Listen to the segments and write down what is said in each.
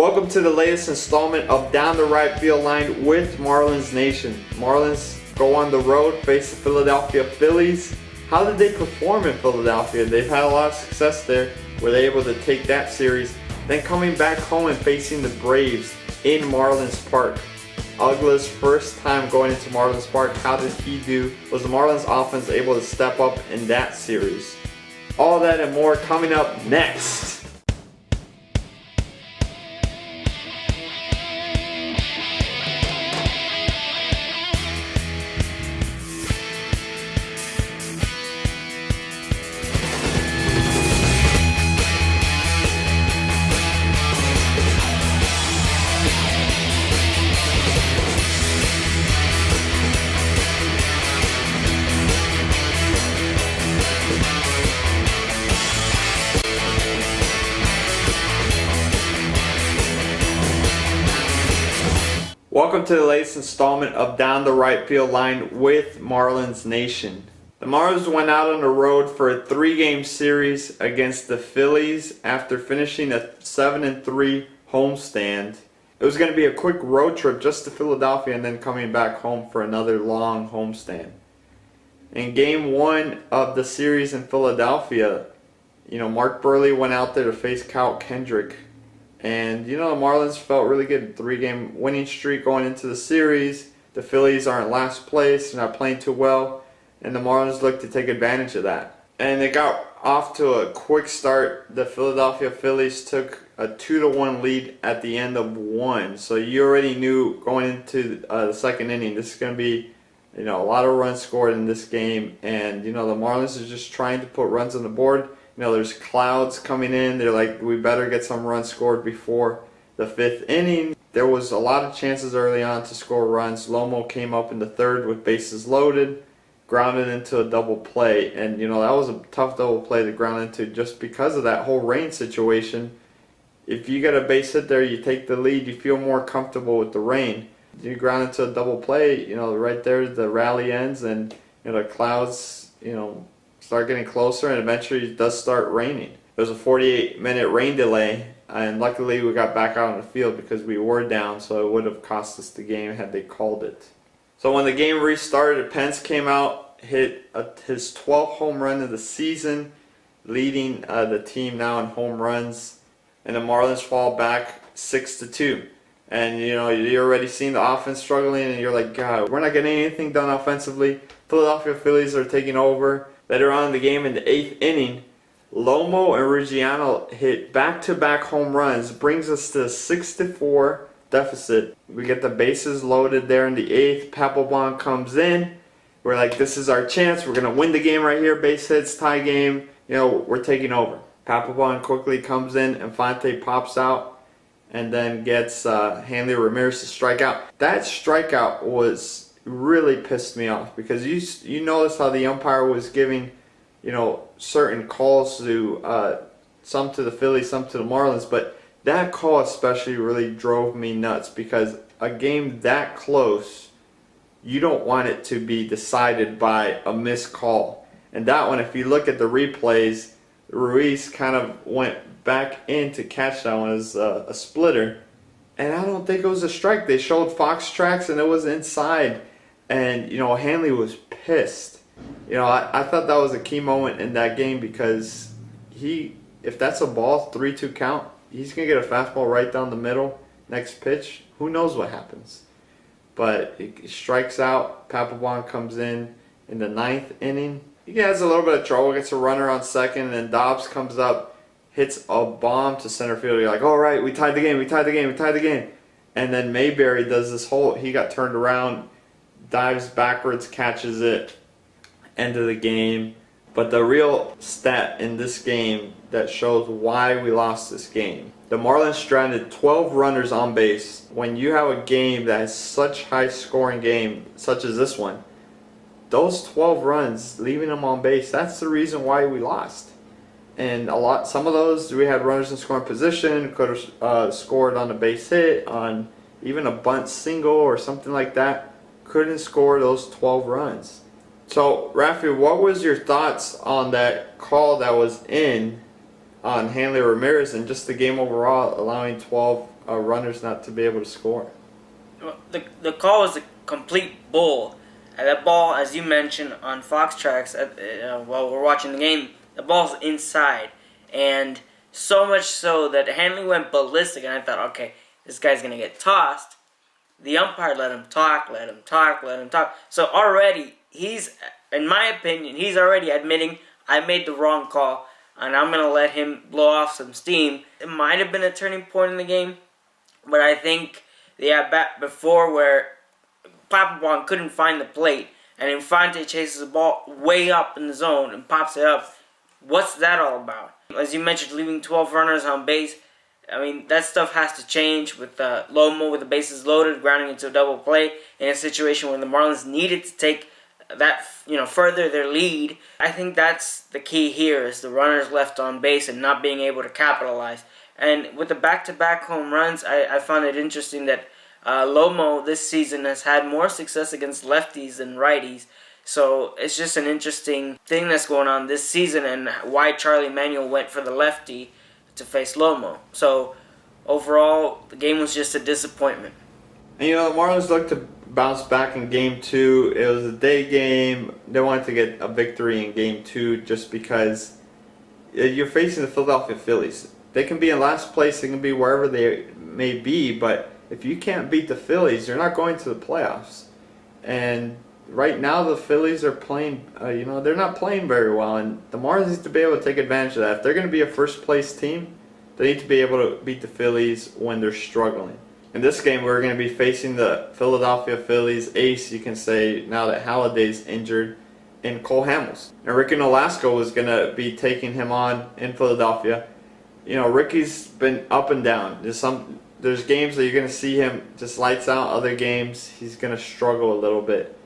Welcome to the latest installment of Down the Right Field Line with Marlins Nation. Marlins go on the road, face the Philadelphia Phillies. How did they perform in Philadelphia? They've had a lot of success there. Were they able to take that series? Then coming back home and facing the Braves in Marlins Park. Uggla's first time going into Marlins Park. How did he do? Was the Marlins offense able to step up in that series? All that and more coming up next. Welcome to the latest installment of Down the Right Field Line with Marlins Nation. The Marlins went out on the road for a 3-game series against the Phillies after finishing a 7-3 homestand. It was going to be a quick road trip just to Philadelphia and then coming back home for another long homestand. In game 1 of the series in Philadelphia, Mark Burley went out there to face Kyle Kendrick. And the Marlins felt really good. 3-game winning streak going into the series. The Phillies are in last place. They're not playing too well. And the Marlins looked to take advantage of that. And they got off to a quick start. The Philadelphia Phillies took a 2-1 lead at the end of 1. So you already knew going into the second inning, this is going to be a lot of runs scored in this game. And the Marlins are just trying to put runs on the board. There's clouds coming in. They're like, we better get some runs scored before the 5th inning. There was a lot of chances early on to score runs. Lomo came up in the 3rd with bases loaded, grounded into a double play. And, that was a tough double play to ground into just because of that whole rain situation. If you get a base hit there, you take the lead, you feel more comfortable with the rain. You ground into a double play, right there the rally ends and the clouds, start getting closer, and eventually it does start raining. There was a 48-minute rain delay, and luckily we got back out on the field because we were down, so it would have cost us the game had they called it. So when the game restarted, Pence came out, hit his 12th home run of the season, leading the team now in home runs, and the Marlins fall back 6-2. And you're already seeing the offense struggling, and you're like, God, we're not getting anything done offensively. Philadelphia Phillies are taking over. Later on in the game, in the 8th inning, Lomo and Ruggiano hit back-to-back home runs, brings us to a 6-4 deficit. We get the bases loaded there in the 8th. Papelbon comes in. We're like, this is our chance. We're going to win the game right here. Base hits, tie game. We're taking over. Papelbon quickly comes in. Infante pops out and then gets Hanley Ramirez to strike out. That strikeout was really pissed me off because you notice how the umpire was giving certain calls to some to the Phillies, some to the Marlins, but that call especially really drove me nuts because a game that close, you don't want it to be decided by a missed call. And that one, if you look at the replays, Ruiz kind of went back in to catch that one as a splitter, and I don't think it was a strike. They showed Fox tracks and it was inside. And, Hanley was pissed. I thought that was a key moment in that game because if that's a ball, 3-2 count, he's going to get a fastball right down the middle. Next pitch, who knows what happens. But he strikes out. Papelbon comes in the 9th inning. He has a little bit of trouble, gets a runner on second, and then Dobbs comes up, hits a bomb to center field. You're like, all right, we tied the game. And then Mayberry does this he got turned around, dives backwards, catches it, end of the game. But the real stat in this game that shows why we lost this game, the Marlins stranded 12 runners on base. When you have a game that is such high scoring game, such as this one, those 12 runs, leaving them on base, that's the reason why we lost. And some of those, we had runners in scoring position, could have scored on a base hit, on even a bunt single or something like that. Couldn't score those 12 runs. So, Rafi, what was your thoughts on that call that was in on Hanley Ramirez and just the game overall, allowing 12 runners not to be able to score. The call was a complete bull. And that ball, as you mentioned on Fox Tracks, while we're watching the game, the ball's inside. And so much so that Hanley went ballistic, and I thought, okay, this guy's going to get tossed. The umpire let him talk. So already, in my opinion, he's already admitting, I made the wrong call, and I'm going to let him blow off some steam. It might have been a turning point in the game, but I think the at-bat before where Papelbon couldn't find the plate, and Infante chases the ball way up in the zone and pops it up. What's that all about? As you mentioned, leaving 12 runners on base. I mean, that stuff has to change with Lomo with the bases loaded, grounding into a double play in a situation where the Marlins needed to take that, further their lead. I think that's the key here, is the runners left on base and not being able to capitalize. And with the back-to-back home runs, I found it interesting that Lomo this season has had more success against lefties than righties. So it's just an interesting thing that's going on this season, and why Charlie Manuel went for the lefty to face Lomo. So overall, the game was just a disappointment. And the Marlins looked to bounce back in Game 2. It was a day game. They wanted to get a victory in Game 2 just because you're facing the Philadelphia Phillies. They can be in last place, they can be wherever they may be, but if you can't beat the Phillies, you're not going to the playoffs. And right now the Phillies are playing, they're not playing very well, and the Marlins need to be able to take advantage of that. If they're going to be a first place team, they need to be able to beat the Phillies when they're struggling. In this game, we're going to be facing the Philadelphia Phillies ace, you can say, now that Halliday's injured, in Cole Hamels. And Ricky Nolasco was going to be taking him on in Philadelphia. Ricky's been up and down. There's games that you're going to see him just lights out. Other games, he's going to struggle a little bit.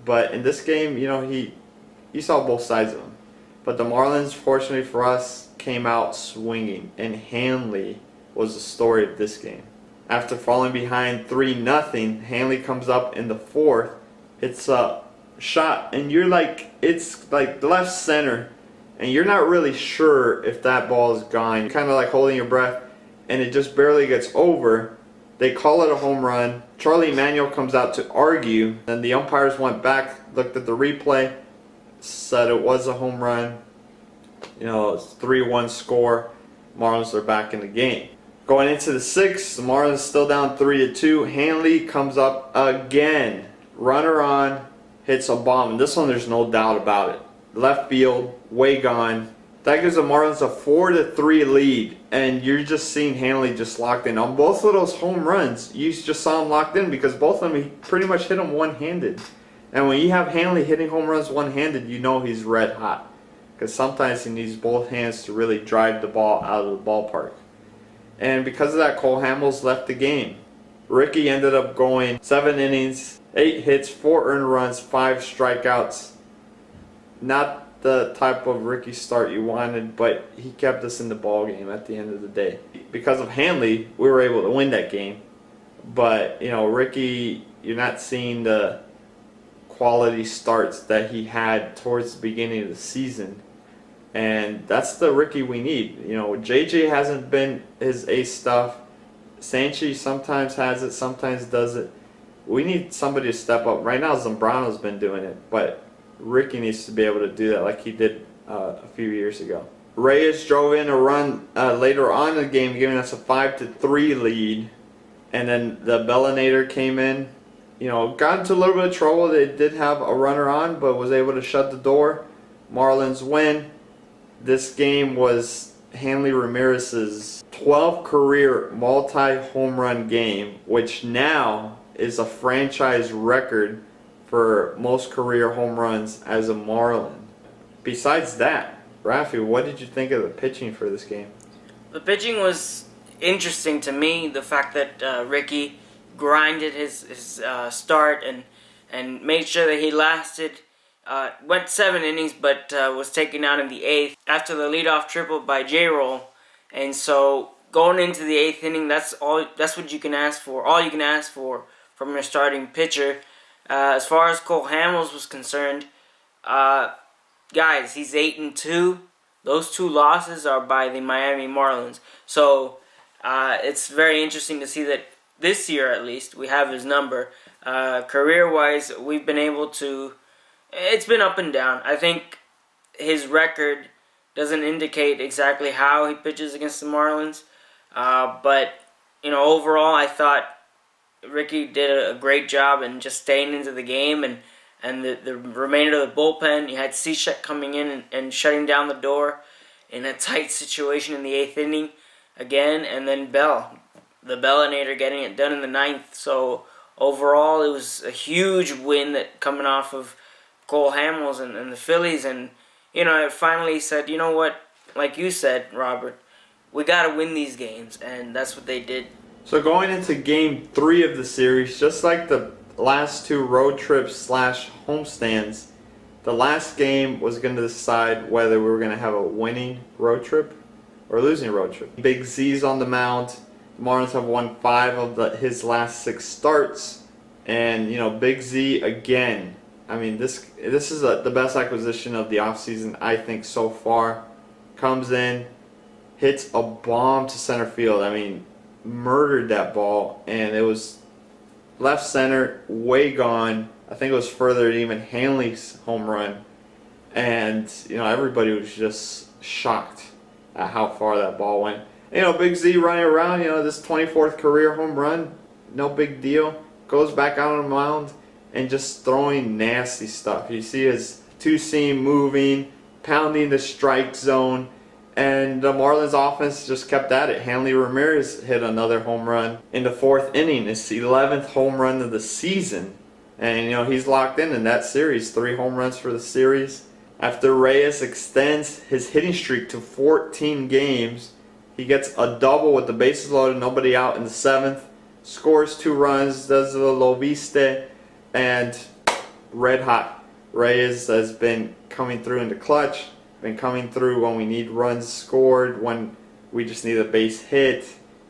But in this game, you saw both sides of him. But the Marlins, fortunately for us, came out swinging. And Hanley was the story of this game. After falling behind 3-0, Hanley comes up in the fourth. It's a shot, and it's like left center. And you're not really sure if that ball is gone. You're kind of like holding your breath, and it just barely gets over. They call it a home run. Charlie Manuel comes out to argue. Then the umpires went back, looked at the replay, said it was a home run. It's 3-1 score. Marlins are back in the game. Going into the sixth, the Marlins still down 3-2. Hanley comes up again. Runner on, hits a bomb. And this one, there's no doubt about it. Left field, way gone. That gives the Marlins a 4-3 lead, and you're just seeing Hanley just locked in. On both of those home runs, you just saw him locked in because both of them, he pretty much hit them one-handed. And when you have Hanley hitting home runs one-handed, you know he's red hot. Because sometimes he needs both hands to really drive the ball out of the ballpark. And because of that, Cole Hamels left the game. Ricky ended up going 7 innings, 8 hits, 4 earned runs, 5 strikeouts. Not the type of Ricky start you wanted, but he kept us in the ball game at the end of the day. Because of Hanley, we were able to win that game. But, Ricky, you're not seeing the quality starts that he had towards the beginning of the season. And that's the Ricky we need. JJ hasn't been his ace stuff. Sanchi sometimes has it, sometimes does it. We need somebody to step up. Right now, Zambrano's been doing it, but Ricky needs to be able to do that like he did a few years ago. Reyes drove in a run later on in the game, giving us a 5-3 lead. And then the Bellinator came in. Got into a little bit of trouble. They did have a runner on, but was able to shut the door. Marlins win. This game was Hanley Ramirez's 12th career multi-home run game, which now is a franchise record for most career home runs as a Marlin. Besides that, Rafi, what did you think of the pitching for this game? The pitching was interesting to me. The fact that Ricky grinded his start and made sure that he lasted. Went 7 innings, but was taken out in the 8th after the leadoff triple by J-Roll. And so going into the 8th inning, that's what you can ask for. All you can ask for from your starting pitcher. As far as Cole Hamels was concerned, guys, he's 8-2. Those 2 losses are by the Miami Marlins. So it's very interesting to see that this year, at least, we have his number. Career-wise, we've been able to... It's been up and down. I think his record doesn't indicate exactly how he pitches against the Marlins. But, overall, I thought Ricky did a great job in just staying into the game, and the remainder of the bullpen. You had Cishek coming in and shutting down the door in a tight situation in the 8th inning again, and then Bell, the Bellinator, getting it done in the 9th. So overall, it was a huge win that coming off of Cole Hamels and the Phillies, and it finally said, you know what, like you said, Robert, we got to win these games, and that's what they did. So going into Game 3 of the series, just like the last 2 road trips / homestands, the last game was going to decide whether we were going to have a winning road trip or losing road trip. Big Z's on the mound. The Marlins have won 5 of his last 6 starts, and Big Z again. I mean, this is the best acquisition of the offseason, I think, so far. Comes in, hits a bomb to center field. I mean, murdered that ball, and it was left center, way gone. I think it was further than even Hanley's home run, and everybody was just shocked at how far that ball went. Big Z running around, this 24th career home run, no big deal. Goes back out on the mound and just throwing nasty stuff. You see his 2-seam moving, pounding the strike zone. And the Marlins offense just kept at it. Hanley Ramirez hit another home run in the 4th inning. It's the 11th home run of the season. And, he's locked in that series. 3 home runs for the series. After Reyes extends his hitting streak to 14 games, he gets a double with the bases loaded, nobody out in the 7th. Scores 2 runs, does the Loviste, and red hot. Reyes has been coming through in the clutch. Been coming through when we need runs scored, when we just need a base hit.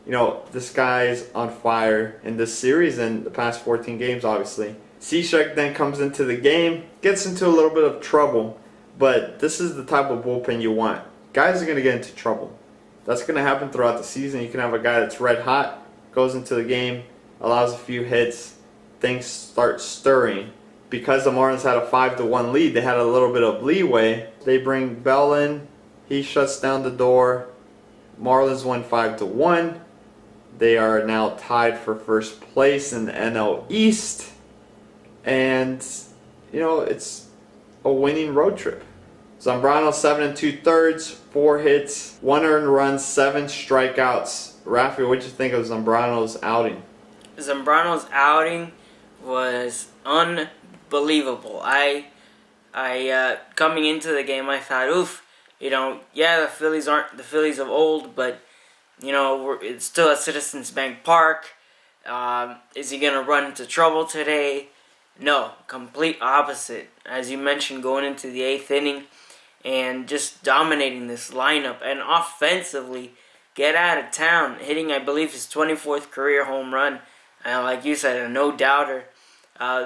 This guy's on fire in this series and the past 14 games, obviously. Cishek then comes into the game, gets into a little bit of trouble, but this is the type of bullpen you want. Guys are going to get into trouble. That's going to happen throughout the season. You can have a guy that's red hot, goes into the game, allows a few hits, things start stirring. Because the Marlins had a 5-1 lead, they had a little bit of leeway. They bring Bell in, he shuts down the door. Marlins win 5-1. They are now tied for first place in the NL East, and it's a winning road trip. Zambrano 7 2/3, 4 hits, 1 earned run, 7 strikeouts. Rafi, what did you think of Zambrano's outing? Zambrano's outing was unbelievable. I coming into the game, I thought, the Phillies aren't the Phillies of old, but it's still at Citizens Bank Park. Is he gonna run into trouble today? No, complete opposite. As you mentioned, going into the 8th inning and just dominating this lineup, and offensively get out of town, hitting, I believe, his 24th career home run. And like you said, a no-doubter.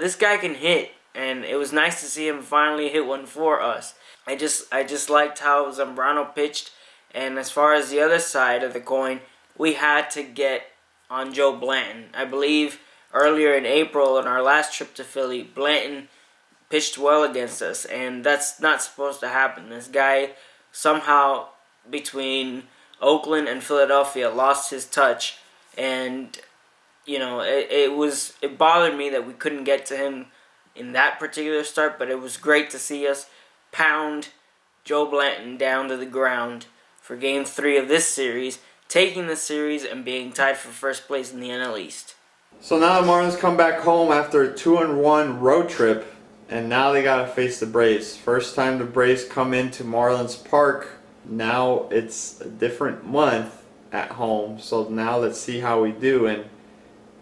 This guy can hit, and it was nice to see him finally hit one for us. I just liked how Zambrano pitched, and as far as the other side of the coin, we had to get on Joe Blanton. I believe earlier in April, in our last trip to Philly, Blanton pitched well against us, and that's not supposed to happen. This guy somehow, between Oakland and Philadelphia, lost his touch, and it bothered me that we couldn't get to him in that particular start, but it was great to see us pound Joe Blanton down to the ground for Game 3 of this series, taking the series and being tied for first place in the NL East. So now the Marlins come back home after a 2-1 road trip, and now they got to face the Braves. First time the Braves come into Marlins Park. Now it's a different month at home, so now let's see how we do. And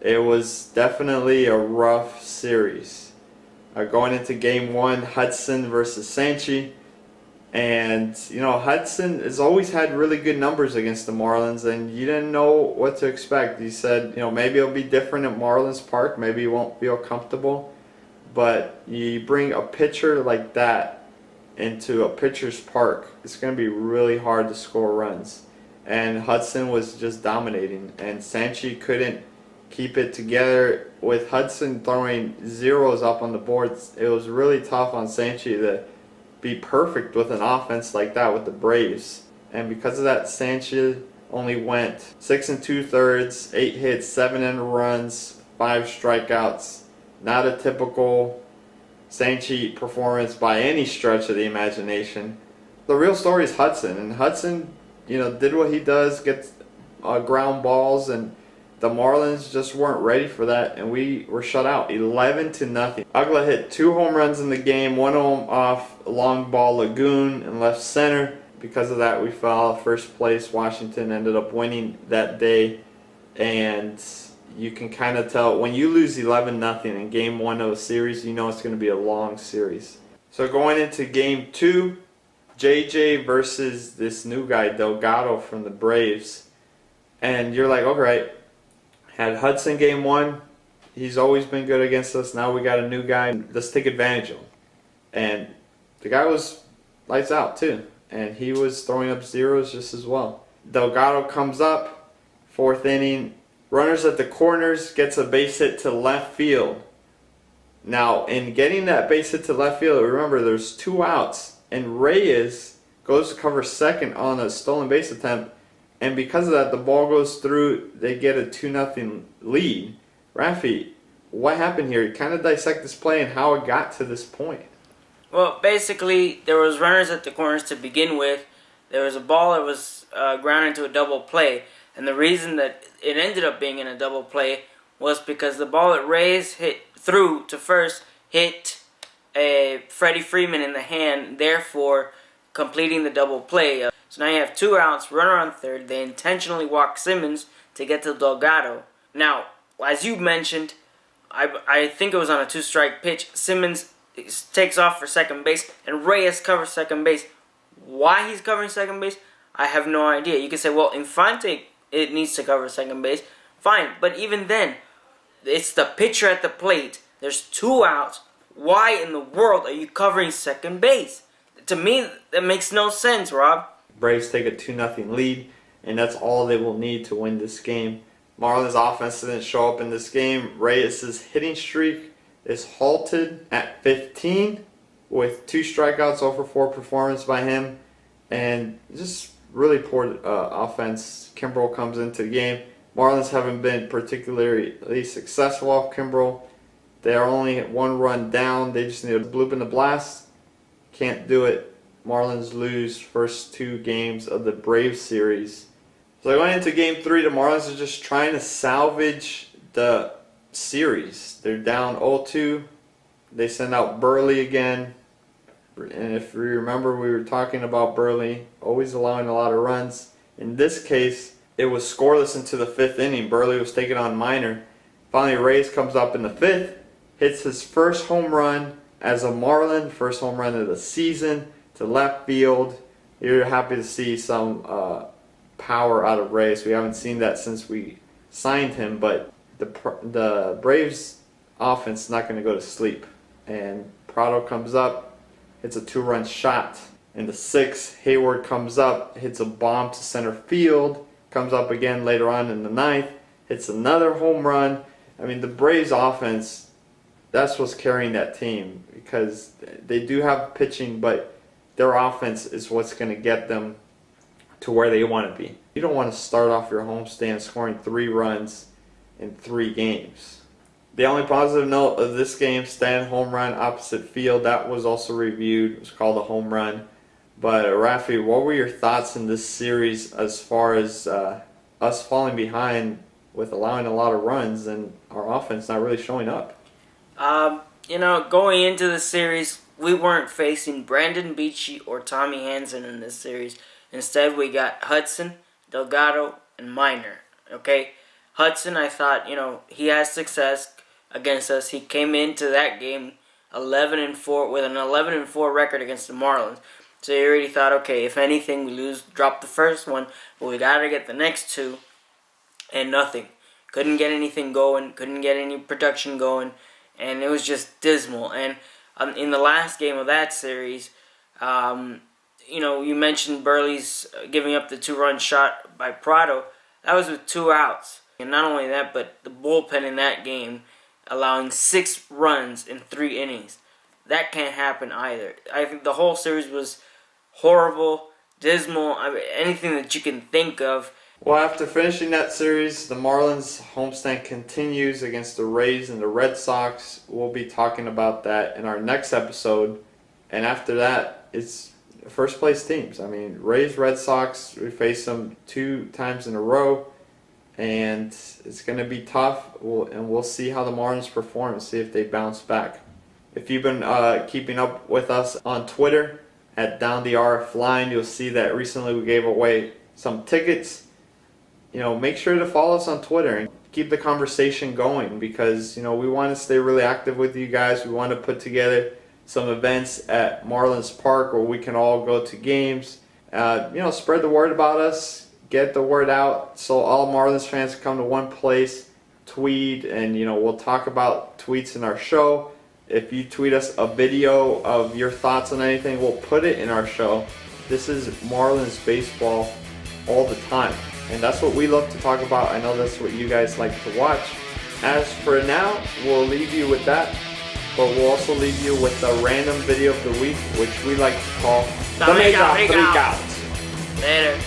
it was definitely a rough series. Going into Game 1, Hudson versus Sanchi. And, Hudson has always had really good numbers against the Marlins, and you didn't know what to expect. You said, maybe it'll be different at Marlins Park. Maybe you won't feel comfortable. But you bring a pitcher like that into a pitcher's park, it's going to be really hard to score runs. And Hudson was just dominating, and Sanchi couldn't keep it together. With Hudson throwing zeros up on the boards, it was really tough on Sanchi to be perfect with an offense like that with the Braves. And because of that, Sanchi only went 6 2/3, 8 hits, 7 earned runs, 5 strikeouts. Not a typical Sanchi performance by any stretch of the imagination. The real story is Hudson, and Hudson, did what he does, gets ground balls, and the Marlins just weren't ready for that, and we were shut out 11-0. Uggla hit 2 home runs in the game, one home off a long ball lagoon in left center. Because of that, we fell out of first place. Washington ended up winning that day, and you can kind of tell when you lose 11-0 in game 1 of a series, you know it's going to be a long series. So going into game 2, JJ versus this new guy, Delgado from the Braves. And you're like, okay, had Hudson game 1, he's always been good against us. Now we got a new guy, let's take advantage of him. And the guy was lights out too. And he was throwing up zeros just as well. Delgado comes up, 4th inning, runners at the corners, gets a base hit to left field. Now, in getting that base hit to left field, remember there's 2 outs, and Reyes goes to cover second on a stolen base attempt, and because of that, the ball goes through, they get a 2-0 lead. Rafi, what happened here? Kind of dissect this play and how it got to this point. Well, basically, there was runners at the corners to begin with. There was a ball that was grounded into a double play. And the reason that it ended up being in a double play was because the ball that Reyes hit through to first hit Freddie Freeman in the hand, therefore completing the double play. So now you have 2 outs, runner on third. They intentionally walk Simmons to get to Delgado. Now, as you mentioned, I think it was on a 2-strike pitch. Simmons takes off for second base, and Reyes covers second base. Why he's covering second base, I have no idea. You can say, well, Infante, it needs to cover second base. Fine, but even then, it's the pitcher at the plate. There's 2 outs. Why in the world are you covering second base? To me, that makes no sense, Rob. Braves take a 2-0 lead, and that's all they will need to win this game. Marlins offense didn't show up in this game. Reyes' hitting streak is halted at 15 with 2 strikeouts, 0-for-4 performance by him, and just really poor offense. Kimbrel comes into the game. Marlins haven't been particularly successful off Kimbrel. They are only 1 run down. They just need a bloop in the blast. Can't do it. Marlins lose first 2 games of the Braves series. So going into game 3, the Marlins are just trying to salvage the series. They're down 0-2. They send out Burley again. And if you remember, we were talking about Burley always allowing a lot of runs. In this case, it was scoreless into the 5th inning. Burley was taking on Minor. Finally, Reyes comes up in the 5th, hits his first home run as a Marlin, first home run of the season to left field. You're happy to see some power out of Reyes. We haven't seen that since we signed him, but the Braves offense is not going to go to sleep. And Prado comes up, hits a 2-run shot. In the 6th, Hayward comes up, hits a bomb to center field, comes up again later on in the 9th, hits another home run. I mean, the Braves offense, that's what's carrying that team, because they do have pitching, but their offense is what's going to get them to where they want to be. You don't want to start off your homestand scoring 3 runs in 3 games. The only positive note of this game, Stan home run opposite field, that was also reviewed. It was called a home run. But Rafi, what were your thoughts in this series as far as us falling behind with allowing a lot of runs and our offense not really showing up? Going into the series, we weren't facing Brandon Beachy or Tommy Hansen in this series. Instead, we got Hudson, Delgado, and Minor. Okay? Hudson, I thought, he has success against us. He came into that game 11-4 with an 11-4 record against the Marlins. So you already thought, okay, if anything, we lose, drop the first one, but we got to get the next 2, and nothing. Couldn't get anything going, couldn't get any production going, and it was just dismal. And in the last game of that series, You mentioned Burley's giving up the 2-run shot by Prado. That was with 2 outs. And not only that, but the bullpen in that game allowing 6 runs in 3 innings. That can't happen either. I think the whole series was horrible, dismal, anything that you can think of. Well, after finishing that series, the Marlins homestand continues against the Rays and the Red Sox. We'll be talking about that in our next episode. And after that, it's first place teams. I mean, Rays, Red Sox, we face them 2 times in a row. And it's going to be tough. We'll see how the Marlins perform and see if they bounce back. If you've been keeping up with us on Twitter at DownTheRFLine, you'll see that recently we gave away some tickets. Make sure to follow us on Twitter and keep the conversation going because, we want to stay really active with you guys. We want to put together some events at Marlins Park where we can all go to games. Spread the word about us, get the word out so all Marlins fans come to one place, tweet, and, we'll talk about tweets in our show. If you tweet us a video of your thoughts on anything, we'll put it in our show. This is Marlins baseball all the time. And that's what we love to talk about. I know that's what you guys like to watch. As for now, we'll leave you with that. But we'll also leave you with a random video of the week, which we like to call The Mega Freakout. Later.